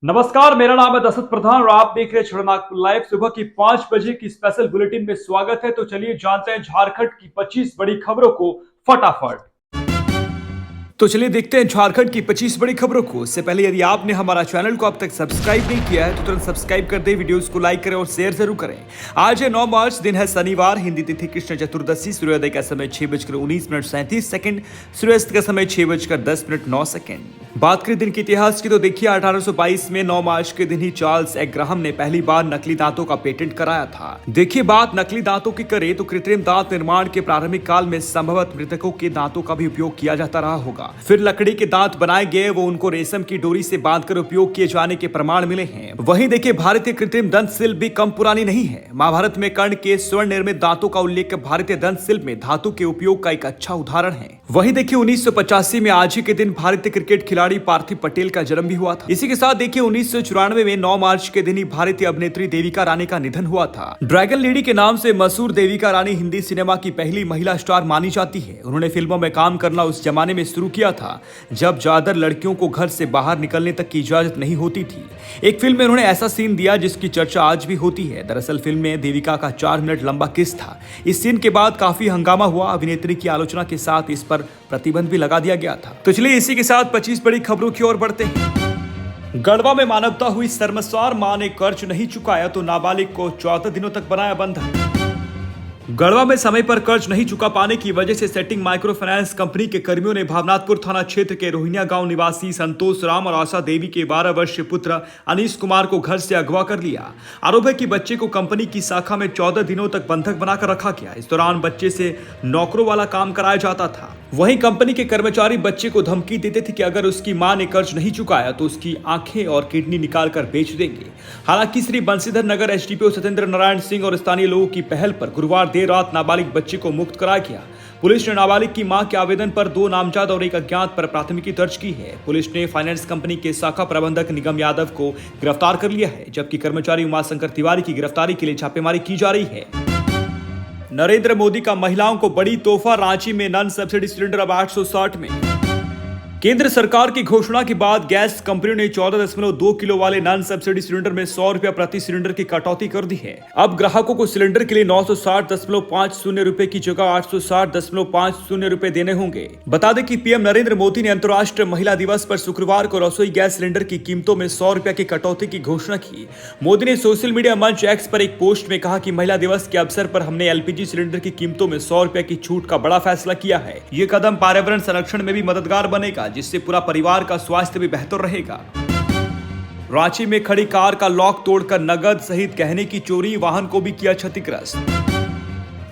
नमस्कार, मेरा नाम है दशरथ प्रधान और आप देख रहे हैं छड़नागपुर लाइव। सुबह की 5 बजे की स्पेशल बुलेटिन में स्वागत है। तो चलिए जानते हैं झारखंड की 25 बड़ी खबरों को फटाफट। तो चलिए देखते हैं झारखंड की 25 बड़ी खबरों को। इससे पहले यदि आपने हमारा चैनल को अब तक सब्सक्राइब नहीं किया है तो तुरंत सब्सक्राइब कर दें, वीडियोस को लाइक करें और शेयर जरूर करें। आज है 9 मार्च, दिन है शनिवार, हिंदी तिथि कृष्ण चतुर्दशी, सूर्योदय का समय 6:19:37, सूर्यास्त का समय 6:10:09। बात करें दिन के इतिहास की तो देखिए 1822 में 9 मार्च के दिन ही चार्ल्स ग्राहम ने पहली बार नकली दांतों का पेटेंट कराया था। देखिए बात नकली दांतों की करें तो कृत्रिम दांत निर्माण के प्रारंभिक काल में संभवतः मृतकों के दांतों का भी उपयोग किया जाता रहा होगा। फिर लकड़ी के दांत बनाए गए, वो उनको रेशम की डोरी से बांधकर उपयोग किए जाने के प्रमाण मिले हैं। वहीं देखिए भारतीय कृत्रिम दंत शिल्प भी कम पुरानी नहीं है। महाभारत में कर्ण के स्वर्ण निर्मित दांतों का उल्लेख भारतीय दंत शिल्प में धातु के उपयोग का एक अच्छा उदाहरण है। वहीं देखिए 1985 में आज ही के दिन भारतीय क्रिकेट खिलाड़ी पार्थिव पटेल का जन्म भी हुआ था। इसी के साथ देखिए 1994 में 9 मार्च के दिन ही भारतीय अभिनेत्री देविका रानी का निधन हुआ था। ड्रैगन लेडी के नाम से मशहूर देविका रानी हिंदी सिनेमा की पहली महिला स्टार मानी जाती है। उन्होंने फिल्मों में काम करना उस जमाने में शुरू किया था जब ज्यादातर लड़कियों को घर से बाहर निकलने तक की इजाजत नहीं होती थी। एक फिल्म में उन्होंने ऐसा सीन दिया जिसकी चर्चा आज भी होती है। दरअसल फिल्म में देविका का 4 मिनट लंबा किस था। इस सीन के बाद काफी हंगामा हुआ। अभिनेत्री की आलोचना के साथ इस पर प्रतिबंध भी लगा दिया गया था। तो चलिए इसी के साथ 25 बड़ी खबरों की ओर बढ़ते हैं। गढ़वा में मानवता हुई शर्मसार, मां ने कर्ज नहीं चुकाया तो नाबालिग को 14 दिनों तक बनाया बंधक। गढ़वा में समय पर कर्ज नहीं चुका पाने की वजह से सेटिंग माइक्रो फाइनेंस कंपनी के कर्मियों ने भावनाथपुर थाना क्षेत्र के रोहिणिया गांव निवासी संतोष राम और आशा देवी के 12 वर्षीय पुत्र अनीश कुमार को घर से अगवा कर लिया। आरोप है कि बच्चे को कंपनी की शाखा में 14 दिनों तक बंधक बनाकर रखा गया। इस दौरान बच्चे से नौकरों वाला काम कराया जाता था। वहीं कंपनी के कर्मचारी बच्चे को धमकी देते थे कि अगर उसकी मां ने कर्ज नहीं चुकाया तो उसकी आंखें और किडनी निकालकर बेच देंगे। हालांकि श्री बंशीधर नगर एसडीपीओ सत्येंद्र नारायण सिंह और स्थानीय लोगों की पहल पर गुरुवार देर रात नाबालिग बच्चे को मुक्त कराया गया। पुलिस ने नाबालिग की मां के आवेदन पर 2 नामजद और एक अज्ञात पर प्राथमिकी दर्ज की है। पुलिस ने फाइनेंस कंपनी के शाखा प्रबंधक निगम यादव को गिरफ्तार कर लिया है, जबकि कर्मचारी उमाशंकर तिवारी की गिरफ्तारी के लिए छापेमारी की जा रही है। नरेंद्र मोदी का महिलाओं को बड़ी तोहफा, रांची में नॉन सब्सिडी सिलेंडर अब 860 में। केंद्र सरकार की घोषणा के बाद गैस कंपनियों ने 14.2 किलो वाले नॉन सब्सिडी सिलेंडर में 100 रुपया प्रति सिलेंडर की कटौती कर दी है। अब ग्राहकों को सिलेंडर के लिए 960.50 रुपए की जगह 860.50 रुपए देने होंगे। बता दें कि पीएम नरेंद्र मोदी ने अंतर्राष्ट्रीय महिला दिवस पर शुक्रवार को रसोई गैस सिलेंडर की कीमतों में 100 रुपया की कटौती की घोषणा की। मोदी ने सोशल मीडिया मंच एक्स पर एक पोस्ट में कहा कि महिला दिवस के अवसर पर हमने एलपीजी सिलेंडर की कीमतों में 100 रुपया की छूट का बड़ा फैसला किया है। ये कदम पर्यावरण संरक्षण में भी मददगार बनेगा, जिससे पूरा परिवार का स्वास्थ्य भी बेहतर रहेगा। रांची में खड़ी कार का लॉक तोड़कर नगद सहित गहने की चोरी, वाहन को भी किया क्षतिग्रस्त।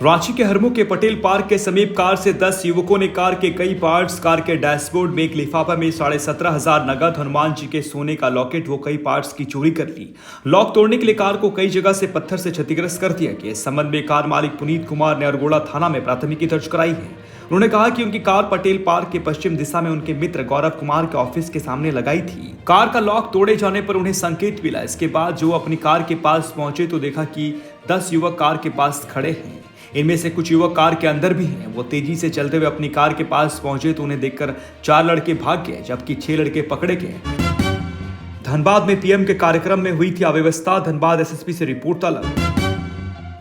रांची के हरमू के पटेल पार्क के समीप कार से 10 युवकों ने कार के कई पार्ट्स, कार के डैशबोर्ड में एक लिफाफा में 17,500 नगद, हनुमान जी के सोने का लॉकेट वो कई पार्ट्स की चोरी कर ली। लॉक तोड़ने के लिए कार को कई जगह से पत्थर से क्षतिग्रस्त कर दिया गया। इस संबंध में कार मालिक पुनीत कुमार ने अरगोड़ा थाना में प्राथमिकी दर्ज कराई है। उन्होंने कहा कि उनकी कार पटेल पार्क के पश्चिम दिशा में उनके मित्र गौरव कुमार के ऑफिस के सामने लगाई थी। कार का लॉक तोड़े जाने पर उन्हें संकेत मिला। इसके बाद जो अपनी कार के पास पहुंचे तो देखा कि 10 युवक कार के पास खड़े हैं। इनमें से कुछ युवक कार के अंदर भी हैं। वो तेजी से चलते हुए अपनी कार के पास पहुंचे तो उन्हें देखकर 4 लड़के भाग गए, जबकि 6 लड़के पकड़े गए। धनबाद में पीएम के कार्यक्रम में हुई थी अव्यवस्था, धनबाद एसएसपी से रिपोर्ट तलब।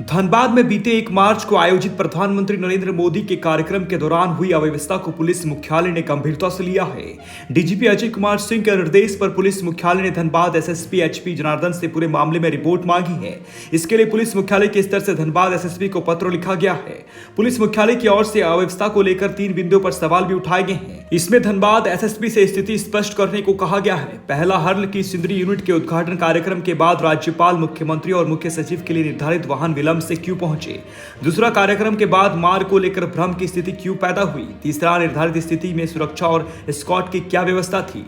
धनबाद में बीते 1 मार्च को आयोजित प्रधानमंत्री नरेंद्र मोदी के कार्यक्रम के दौरान हुई अव्यवस्था को पुलिस मुख्यालय ने गंभीरता से लिया है। डीजीपी अजय कुमार सिंह के निर्देश पर पुलिस मुख्यालय ने धनबाद एसएसपी एचपी जनार्दन से पूरे मामले में रिपोर्ट मांगी है। इसके लिए पुलिस मुख्यालय के स्तर से धनबाद एसएसपी को पत्र लिखा गया है। पुलिस मुख्यालय की ओर से अव्यवस्था को लेकर 3 बिंदुओं पर सवाल भी उठाए गए हैं। इसमें धनबाद एसएसपी से स्थिति स्पष्ट करने को कहा गया है। पहला, हर्ल की सिंदरी यूनिट के उद्घाटन कार्यक्रम के बाद राज्यपाल, मुख्यमंत्री और मुख्य सचिव के लिए निर्धारित वाहन विलंब से क्यों पहुंचे। दूसरा, कार्यक्रम के बाद मार्ग को लेकर भ्रम की स्थिति क्यों पैदा हुई। तीसरा, निर्धारित स्थिति में सुरक्षा और स्कॉट की क्या व्यवस्था थी।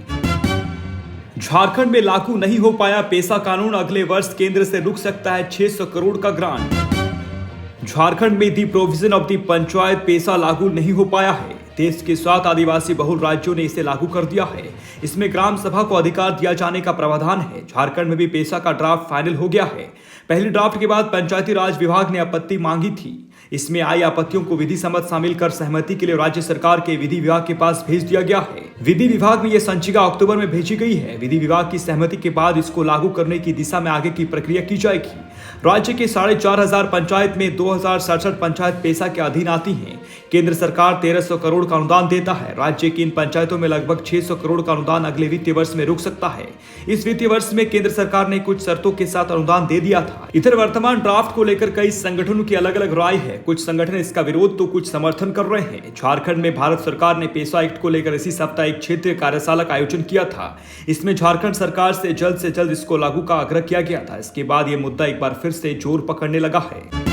झारखंड में लागू नहीं हो पाया पेशा कानून, अगले वर्ष केंद्र से रुक सकता है 600 करोड़ का ग्रांट। झारखंड में दी प्रोविजन ऑफ दी पंचायत पेशा लागू नहीं हो पाया है। देश के 7 आदिवासी बहुल राज्यों ने इसे लागू कर दिया है। इसमें ग्राम सभा को अधिकार दिया जाने का प्रावधान है। झारखंड में भी पेशा का ड्राफ्ट फाइनल हो गया है। पहली ड्राफ्ट के बाद पंचायती राज विभाग ने आपत्ति मांगी थी। इसमें आई आपत्तियों को विधि सम्मत शामिल कर सहमति के लिए राज्य सरकार के विधि विभाग के पास भेज दिया गया है। विधि विभाग में यह संचिका अक्टूबर में भेजी गई है। विधि विभाग की सहमति के बाद इसको लागू करने की दिशा में आगे की प्रक्रिया की जाएगी। राज्य के 4,500 पंचायत में 2,067 पंचायत पेशा के अधीन आती हैं। केंद्र सरकार 1,300 करोड़ का अनुदान देता है। राज्य की इन पंचायतों में लगभग 600 करोड़ का अनुदान अगले वित्तीय वर्ष में रुक सकता है। इस वित्तीय वर्ष में केंद्र सरकार ने कुछ शर्तों के साथ अनुदान दे दिया था। इधर वर्तमान ड्राफ्ट को लेकर कई संगठनों की अलग अलग राय है। कुछ संगठन इसका विरोध तो कुछ समर्थन कर रहे हैं। झारखंड में भारत सरकार ने पेशा एक्ट को लेकर इसी सप्ताह एक क्षेत्रीय कार्यशाला का आयोजन किया था। इसमें झारखंड सरकार से जल्द इसको लागू का आग्रह किया गया था। इसके बाद यह मुद्दा एक बार फिर से जोर पकड़ने लगा है।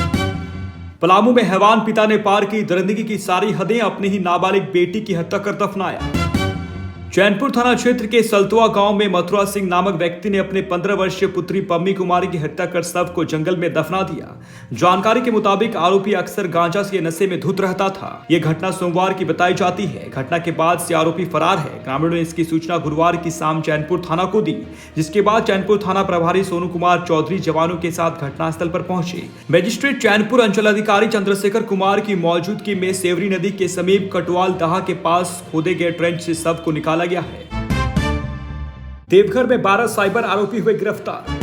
पलामू में हैवान पिता ने पार की जिंदगी की सारी हदें, अपनी ही नाबालिग बेटी की हत्या कर दफनाया। चैनपुर थाना क्षेत्र के सलतुआ गांव में मथुरा सिंह नामक व्यक्ति ने अपने 15 वर्षीय पुत्री पम्मी कुमारी की हत्या कर शव को जंगल में दफना दिया। जानकारी के मुताबिक आरोपी अक्सर गांजा के नशे में धुत रहता था। यह घटना सोमवार की बताई जाती है। घटना के बाद से आरोपी फरार है। ग्रामीणों ने इसकी सूचना गुरुवार की शाम चैनपुर थाना को दी, जिसके बाद चैनपुर थाना प्रभारी सोनू कुमार चौधरी जवानों के साथ घटनास्थल पर पहुंचे। मजिस्ट्रेट चैनपुर अंचल अधिकारी चंद्रशेखर कुमार की मौजूदगी में सेवरी नदी के समीप कटवाल दहा के पास खोदे गए ट्रेंच से शव को निकाला गया है। देवघर में 12 साइबर आरोपी हुए गिरफ्तार।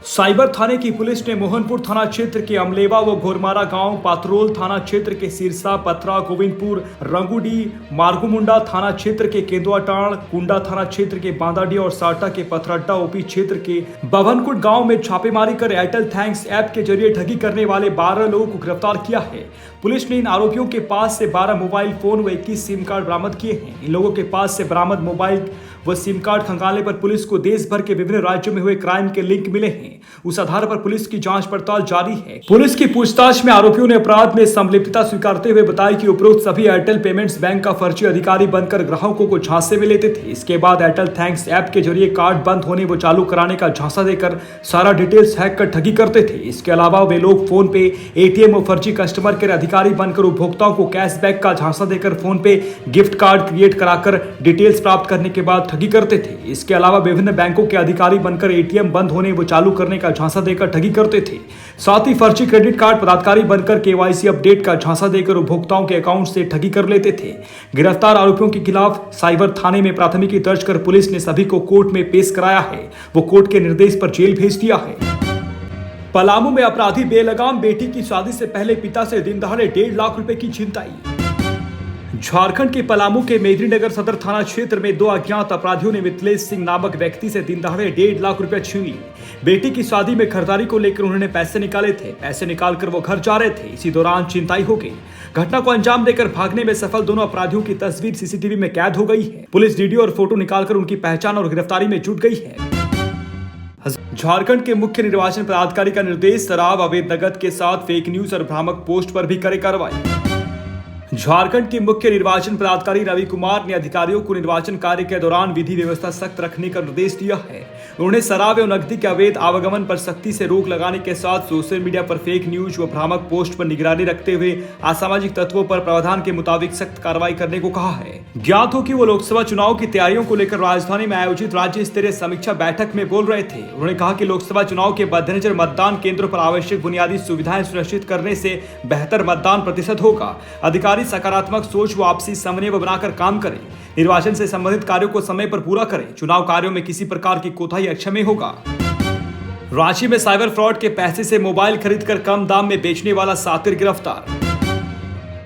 साइबर थाने की पुलिस ने मोहनपुर थाना क्षेत्र के अमलेवा व घोरमारा गांव, पात्रोल थाना क्षेत्र के सिरसा, पथरा, गोविंदपुर, रंगुडी, मार्गुमुंडा थाना क्षेत्र के केंदुआटांड़, कुंडा थाना क्षेत्र के बांदाडी और साटा के पथरड्डा ओपी क्षेत्र के बभनकुट गांव में छापेमारी कर एयरटेल थैंक्स ऐप के जरिए ठगी करने वाले 12 लोगों को गिरफ्तार किया है। पुलिस ने इन आरोपियों के पास से 12 मोबाइल फोन व 21 सिम कार्ड बरामद किए हैं। इन लोगों के पास से बरामद मोबाइल व सिम कार्ड खंगालने पर पुलिस को देश भर के विभिन्न राज्यों में हुए क्राइम के लिंक मिले हैं। उस आधार पर पुलिस की जांच पड़ताल जारी है। पुलिस की पूछताछ में आरोपियों ने अपराध में संलिप्तता स्वीकारते हुए बताया कि उपरोक्त सभी एयरटेल पेमेंट्स बैंक का फर्जी अधिकारी बनकर ग्राहकों को झांसे में लेते थे। इसके बाद एयरटेल थैंक्स ऐप के जरिए कार्ड बंद होने व चालू कराने का झांसा देकर सारा डिटेल्स हैक कर ठगी करते थे। इसके अलावा वे लोग फोन पे एटीएम और फर्जी कस्टमर केयर अधिकारी बनकर उपभोक्ताओं को कैशबैक का झांसा देकर फोन पे गिफ्ट कार्ड क्रिएट कराकर डिटेल्स प्राप्त करने के बाद ठगी करते थे। इसके अलावा विभिन्न बैंकों के अधिकारी बनकर एटीएम बंद होने व चालू करने का झांसा देकर ठगी करते थे। साथ ही फर्जी क्रेडिट कार्ड पदाधिकारी बनकर केवाईसी अपडेट का झांसा देकर उपभोक्ताओं के अकाउंट से ठगी कर लेते थे। गिरफ्तार आरोपियों के खिलाफ साइबर थाने में प्राथमिकी दर्ज कर पुलिस ने सभी को कोर्ट में पेश कराया है। वो कोर्ट के निर्देश पर जेल भेज दिया है। पलामू में अपराधी बेलगाम बेटी की शादी से पहले पिता से दिन दहाड़े 1.5 लाख रुपए की छिनताई। झारखंड के पलामू के मेदिनीनगर सदर थाना क्षेत्र में 2 अज्ञात अपराधियों ने मिथिलेश सिंह नामक व्यक्ति से दिन दहाड़े 1.5 लाख रुपए छीन लिए। बेटी की शादी में खरीदारी को लेकर उन्होंने पैसे निकाले थे। पैसे निकालकर वो घर जा रहे थे। इसी दौरान छिनताई हो गई। घटना को अंजाम देकर भागने में सफल दोनों अपराधियों की तस्वीर सीसीटीवी में कैद हो गई है। पुलिस वीडियो और फोटो निकालकर उनकी पहचान और गिरफ्तारी में जुट गई है। झारखंड के मुख्य निर्वाचन पदाधिकारी का निर्देश, शराब, अवैध नकद के साथ फेक न्यूज और भ्रामक पोस्ट पर भी करे कार्रवाई। झारखंड के मुख्य निर्वाचन पदाधिकारी रवि कुमार ने अधिकारियों को निर्वाचन कार्य के दौरान विधि व्यवस्था सख्त रखने का निर्देश दिया है। उन्होंने शराब एवं नकदी के अवैध आवागमन पर सख्ती से रोक लगाने के साथ सोशल मीडिया पर फेक न्यूज व भ्रामक पोस्ट पर निगरानी रखते हुए असामाजिक तत्वों पर प्रावधान के मुताबिक सख्त कार्रवाई करने को कहा है। ज्ञात हो कि वो लोकसभा चुनाव की तैयारियों को लेकर राजधानी में आयोजित राज्य स्तरीय समीक्षा बैठक में बोल रहे थे। उन्होंने कहा कि लोकसभा चुनाव के मद्देनजर मतदान केंद्रों पर आवश्यक बुनियादी सुविधाएं सुनिश्चित करने से बेहतर मतदान प्रतिशत होगा। अधिकारी सकारात्मक सोच व आपसी समन्वय बनाकर काम करें। निर्वाचन से संबंधित कार्यों को समय पर पूरा करें। चुनाव कार्यों में किसी प्रकार की कोताही अक्षम्य होगा। रांची में साइबर फ्रॉड के पैसे से मोबाइल खरीदकर कम दाम में बेचने वाला सातिर गिरफ्तार।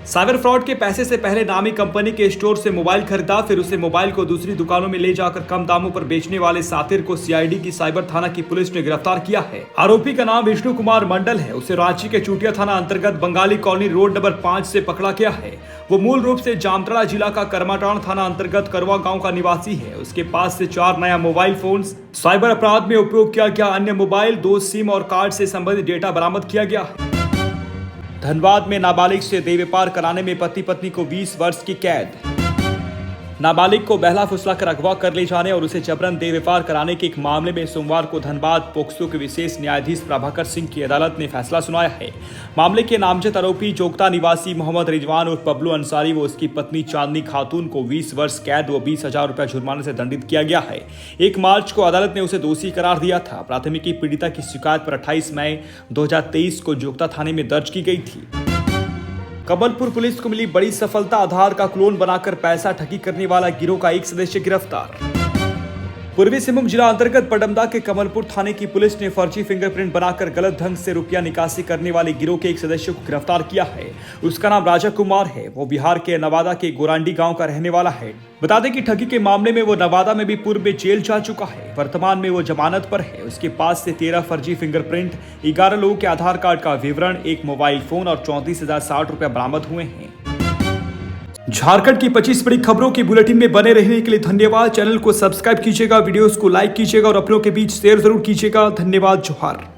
साइबर फ्रॉड के पैसे से पहले नामी कंपनी के स्टोर से मोबाइल खरीदा, फिर उसे मोबाइल को दूसरी दुकानों में ले जाकर कम दामों पर बेचने वाले सातिर को सीआईडी की साइबर थाना की पुलिस ने गिरफ्तार किया है। आरोपी का नाम विष्णु कुमार मंडल है। उसे रांची के चूटिया थाना अंतर्गत बंगाली कॉलोनी रोड नंबर 5 से पकड़ा गया है। वो मूल रूप से जामताड़ा जिला का करमाटांड़ थाना अंतर्गत करवा गाँव का निवासी है। उसके पास से 4 नया मोबाइल फोन, साइबर अपराध में उपयोग किया गया अन्य मोबाइल, 2 सिम और कार्ड से संबंधित डेटा बरामद किया गया है। धनबाद में नाबालिग से देह व्यापार कराने में पति पत्नी को 20 वर्ष की कैद। नाबालिग को बहला फुसलाकर अगवा कर ले जाने और उसे जबरन देह व्यापार कराने के एक मामले में सोमवार को धनबाद पोक्सो के विशेष न्यायाधीश प्रभाकर सिंह की अदालत ने फैसला सुनाया है। मामले के नामजद आरोपी जोगता निवासी मोहम्मद रिजवान उर्फ बबलू अंसारी व उसकी पत्नी चांदनी खातून को 20 वर्ष कैद व 20,000 रुपये जुर्माने से दंडित किया गया है। 1 मार्च को अदालत ने उसे दोषी करार दिया था। प्राथमिकी पीड़िता की शिकायत पर 28 मई 2023 को जोगता थाने में दर्ज की गई थी। कमलपुर पुलिस को मिली बड़ी सफलता। आधार का क्लोन बनाकर पैसा ठगी करने वाला गिरोह का एक सदस्य गिरफ्तार। पूर्वी सिंहभूम जिला अंतर्गत पडमदा के कमलपुर थाने की पुलिस ने फर्जी फिंगरप्रिंट बनाकर गलत ढंग से रुपया निकासी करने वाले गिरोह के एक सदस्य को गिरफ्तार किया है। उसका नाम राजा कुमार है। वो बिहार के नवादा के गोरांडी गांव का रहने वाला है। बता दें कि ठगी के मामले में वो नवादा में भी पूर्व में जेल जा चुका है। वर्तमान में वो जमानत पर है। उसके पास से 13 फर्जी फिंगरप्रिंट, 11 लोगों के आधार कार्ड का विवरण, 1 मोबाइल फोन और 34,060 रुपए बरामद हुए हैं। झारखंड की 25 बड़ी खबरों की बुलेटिन में बने रहने के लिए धन्यवाद। चैनल को सब्सक्राइब कीजिएगा, वीडियोस को लाइक कीजिएगा और अपनों के बीच शेयर जरूर कीजिएगा। धन्यवाद। जोहार।